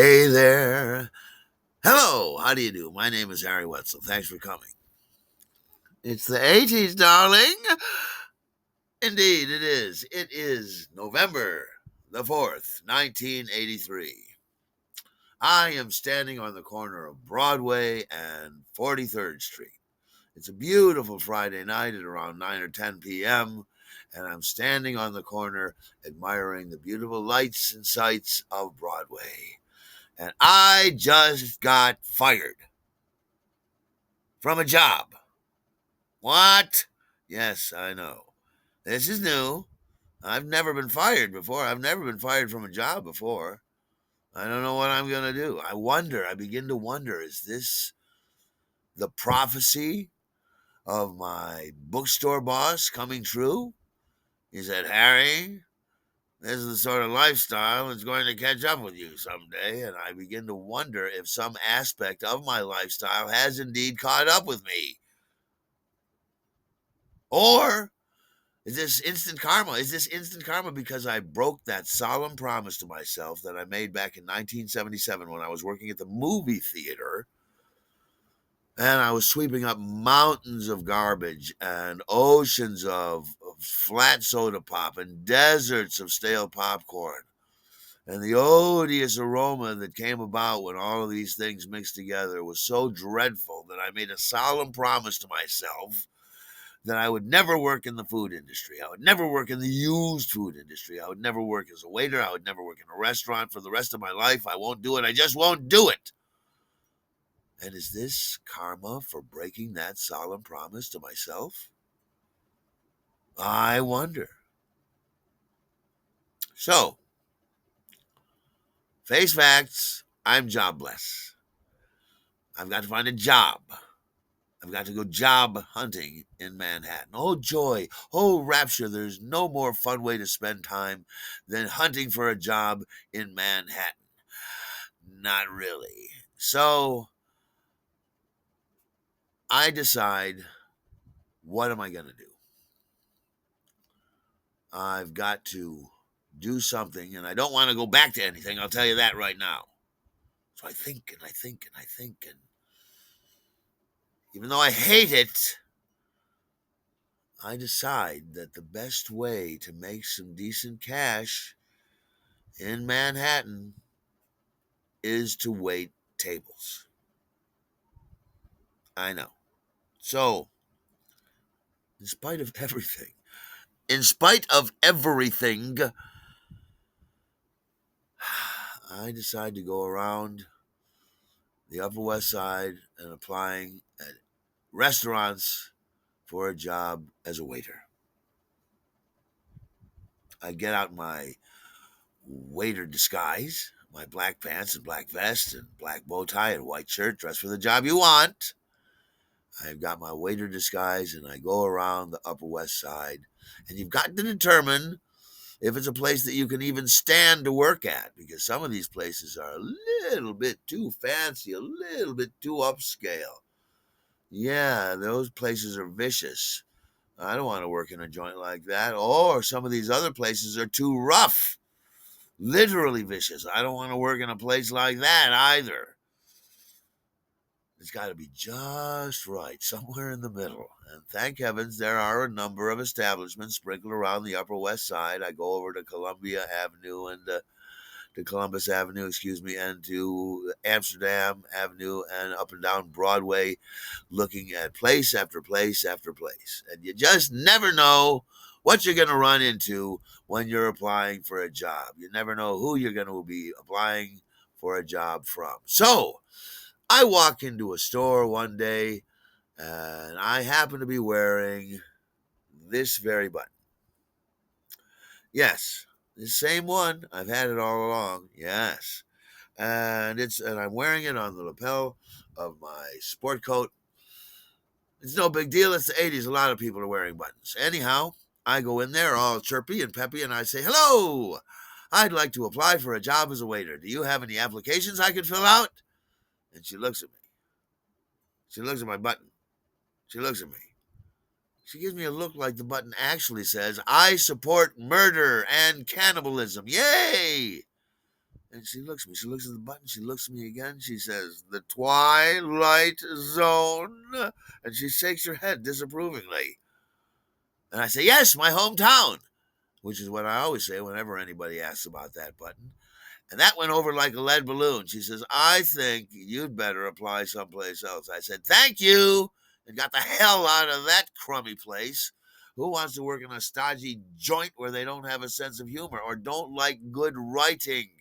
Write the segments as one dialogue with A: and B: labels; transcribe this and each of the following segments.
A: Hey there. Hello, how do you do? My name is Harry Wetzel. Thanks for coming. It's the 80s, darling. Indeed, it is. It is November the 4th, 1983. I am standing on the corner of Broadway and 43rd Street. It's a beautiful Friday night at around 9 or 10 p.m., and I'm standing on the corner admiring the beautiful lights and sights of Broadway. And I just got fired from a job. What? Yes, I know. This is new. I've never been fired before. I've never been fired from a job before. I don't know what I'm going to do. I begin to wonder, is this the prophecy of my bookstore boss coming true? He said, Harry, this is the sort of lifestyle that's going to catch up with you someday. And I begin to wonder if some aspect of my lifestyle has indeed caught up with me. Or is this instant karma? Is this instant karma because I broke that solemn promise to myself that I made back in 1977 when I was working at the movie theater and I was sweeping up mountains of garbage and oceans of flat soda pop and deserts of stale popcorn and the odious aroma that came about when all of these things mixed together was so dreadful that I made a solemn promise to myself that I would never work in the food industry. I would never work in the used food industry. I would never work as a waiter. I would never work in a restaurant for the rest of my life. I won't do it. I just won't do it. And is this karma for breaking that solemn promise to myself? I wonder. So, face facts, I'm jobless. I've got to find a job. I've got to go job hunting in Manhattan. Oh, joy. Oh, rapture. There's no more fun way to spend time than hunting for a job in Manhattan. Not really. So I decide, what am I going to do? I've got to do something, and I don't want to go back to anything. I'll tell you that right now. So I think and I think and I think, and even though I hate it, I decide that the best way to make some decent cash in Manhattan is to wait tables. I know. So, in spite of everything, I decide to go around the Upper West Side and applying at restaurants for a job as a waiter. I get out my waiter disguise, my black pants and black vest and black bow tie and white shirt, dress for the job you want. I've got my waiter disguise and I go around the Upper West Side. And you've got to determine if it's a place that you can even stand to work at, because some of these places are a little bit too fancy, a little bit too upscale. Yeah, those places are vicious. I don't want to work in a joint like that. Or some of these other places are too rough, literally vicious. I don't want to work in a place like that either. It's got to be just right, somewhere in the middle. And thank heavens there are a number of establishments sprinkled around the Upper West Side. I go over to Columbia Avenue and to Columbus Avenue, and to Amsterdam Avenue and up and down Broadway, looking at place after place after place. And you just never know what you're going to run into when you're applying for a job. You never know who you're going to be applying for a job from. So, I walk into a store one day and I happen to be wearing this very button. Yes, the same one. I've had it all along. Yes. And I'm wearing it on the lapel of my sport coat. It's no big deal. It's the 80s. A lot of people are wearing buttons. Anyhow, I go in there all chirpy and peppy and I say, "Hello, I'd like to apply for a job as a waiter. Do you have any applications I could fill out?" And she looks at me. She looks at my button. She looks at me. She gives me a look like the button actually says, "I support murder and cannibalism. Yay!" And she looks at me. She looks at the button. She looks at me again. She says, "The Twilight Zone." And she shakes her head disapprovingly. And I say, "Yes, my hometown," which is what I always say whenever anybody asks about that button. And that went over like a lead balloon. She says, "I think you'd better apply someplace else." I said, "Thank you," and got the hell out of that crummy place. Who wants to work in a stodgy joint where they don't have a sense of humor or don't like good writing?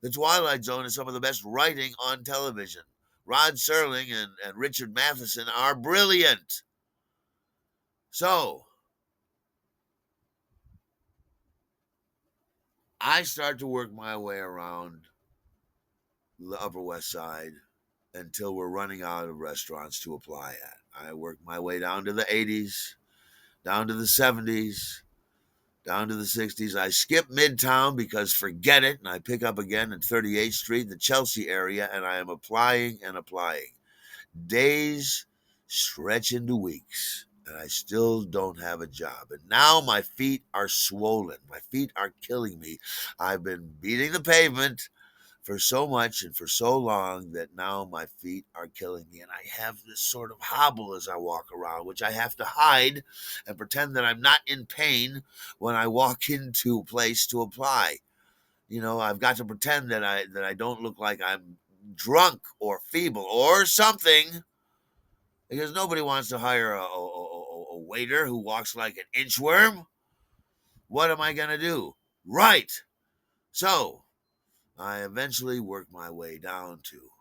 A: The Twilight Zone is some of the best writing on television. Rod Serling and Richard Matheson are brilliant. So I start to work my way around the Upper West Side until we're running out of restaurants to apply at. I work my way down to the 80s, down to the 70s, down to the 60s. I skip Midtown because forget it, and I pick up again at 38th Street, the Chelsea area, and I am applying and applying. Days stretch into weeks, and I still don't have a job. And now my feet are swollen. My feet are killing me. I've been beating the pavement for so much and for so long that now my feet are killing me. And I have this sort of hobble as I walk around, which I have to hide and pretend that I'm not in pain when I walk into a place to apply. You know, I've got to pretend that I don't look like I'm drunk or feeble or something, because nobody wants to hire a waiter who walks like an inchworm. What am I going to do? Right. So I eventually worked my way down to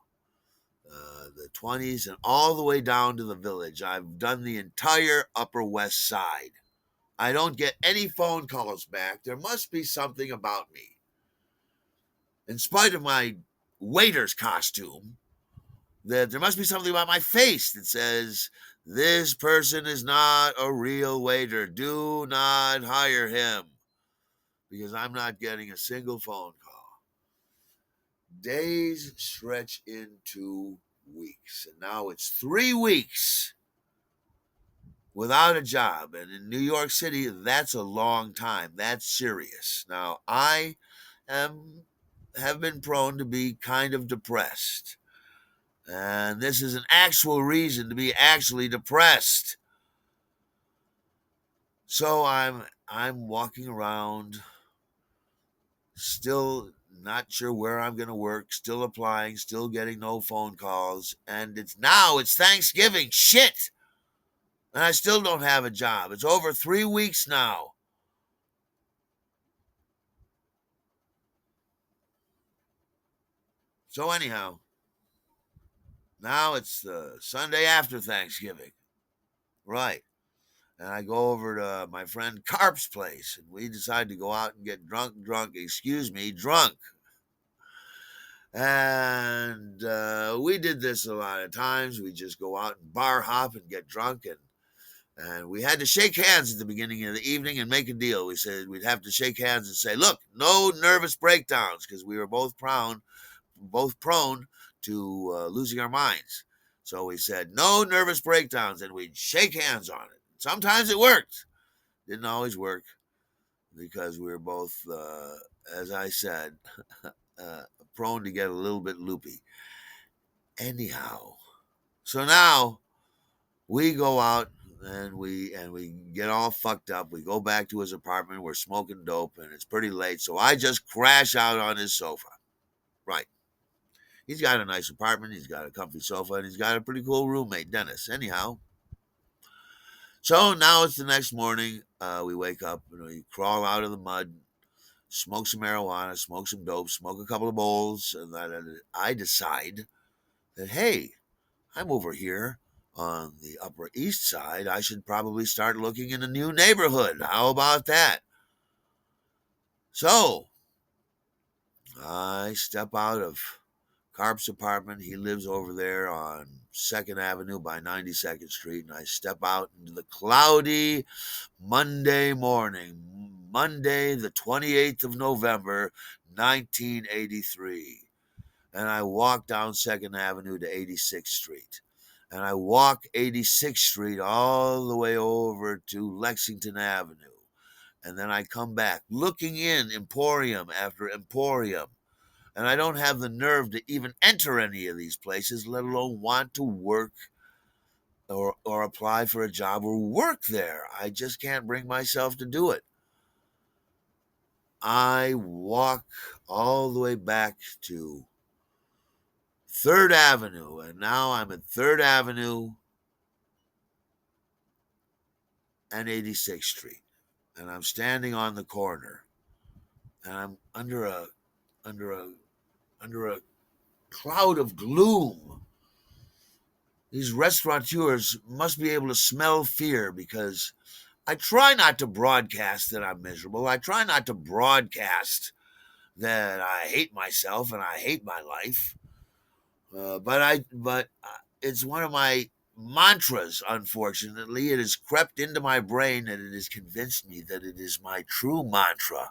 A: the 20s and all the way down to the Village. I've done the entire Upper West Side. I don't get any phone calls back. There must be something about me. In spite of my waiter's costume, that there must be something about my face that says, "This person is not a real waiter. Do not hire him," because I'm not getting a single phone call. Days stretch into weeks, and now it's 3 weeks without a job. And in New York City, that's a long time. That's serious. Now, I am have been prone to be kind of depressed. And this is an actual reason to be actually depressed. So I'm walking around, still not sure where I'm going to work, still applying, still getting no phone calls, and it's Thanksgiving. Shit. And I still don't have a job. It's over 3 weeks now. So anyhow, now it's the Sunday after Thanksgiving. Right. And I go over to my friend Carp's place, and we decide to go out and get drunk. And we did this a lot of times. We just go out and bar hop and get drunk, and we had to shake hands at the beginning of the evening and make a deal. We said we'd have to shake hands and say, "Look, no nervous breakdowns," because we were both prone to losing our minds. So we said, "No nervous breakdowns," and we'd shake hands on it. Sometimes it worked. Didn't always work because we were both, as I said, uh, prone to get a little bit loopy. Anyhow, so now we go out and we get all fucked up. We go back to his apartment. We're smoking dope, and it's pretty late. So I just crash out on his sofa. Right. He's got a nice apartment. He's got a comfy sofa, and he's got a pretty cool roommate, Dennis. Anyhow, so now it's the next morning. We wake up and we crawl out of the mud, smoke some marijuana, smoke some dope, smoke a couple of bowls, and then I decide that, hey, I'm over here on the Upper East Side. I should probably start looking in a new neighborhood. How about that? So I step out of Carp's apartment. He lives over there on 2nd Avenue by 92nd Street. And I step out into the cloudy Monday morning, Monday, the 28th of November, 1983. And I walk down 2nd Avenue to 86th Street. And I walk 86th Street all the way over to Lexington Avenue. And then I come back, looking in Emporium after Emporium. And I don't have the nerve to even enter any of these places, let alone want to work or apply for a job or work there. I just can't bring myself to do it. I walk all the way back to 3rd Avenue, and now I'm at 3rd Avenue and 86th Street. And I'm standing on the corner, and I'm under a under a cloud of gloom. These restaurateurs must be able to smell fear, because I try not to broadcast that I'm miserable. I try not to broadcast that I hate myself and I hate my life. But it's one of my mantras. Unfortunately, it has crept into my brain, and it has convinced me that it is my true mantra,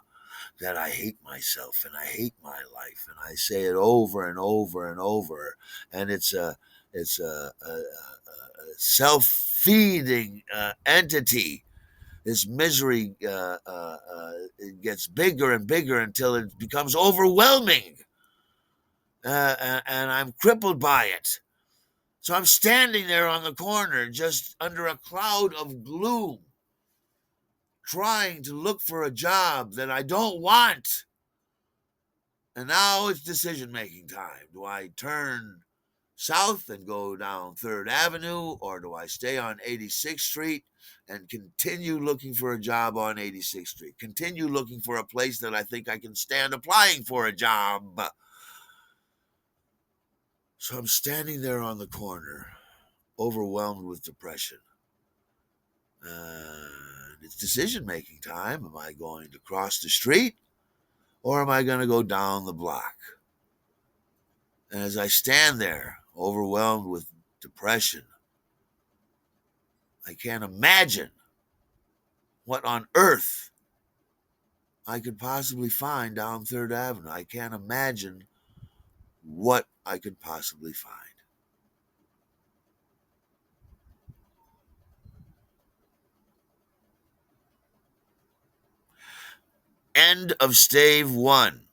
A: that I hate myself and I hate my life, and I say it over and over and over. And it's a self-feeding entity. This misery it gets bigger and bigger until it becomes overwhelming, and I'm crippled by it. So I'm standing there on the corner, just under a cloud of gloom, trying to look for a job that I don't want. And now it's decision-making time. Do I turn south and go down 3rd Avenue, or do I stay on 86th Street and continue looking for a job on 86th Street? Continue looking for a place that I think I can stand applying for a job. So I'm standing there on the corner, overwhelmed with depression. It's decision-making time. Am I going to cross the street, or am I going to go down the block? And as I stand there, overwhelmed with depression, I can't imagine what on earth I could possibly find down 3rd Avenue. I can't imagine what I could possibly find. End of Stave One.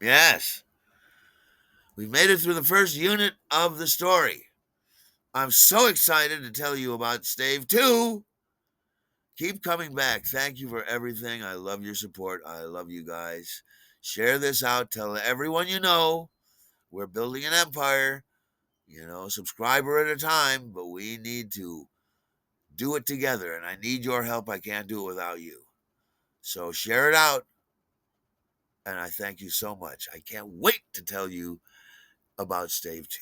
A: Yes, we've made it through the first unit of the story. I'm so excited to tell you about Stave 2. Keep coming back. Thank you for everything. I love your support. I love you guys. Share this out. Tell everyone you know. We're building an empire, subscriber at a time, but we need to do it together, and I need your help. I can't do it without you. So share it out, and I thank you so much. I can't wait to tell you about Stave 2.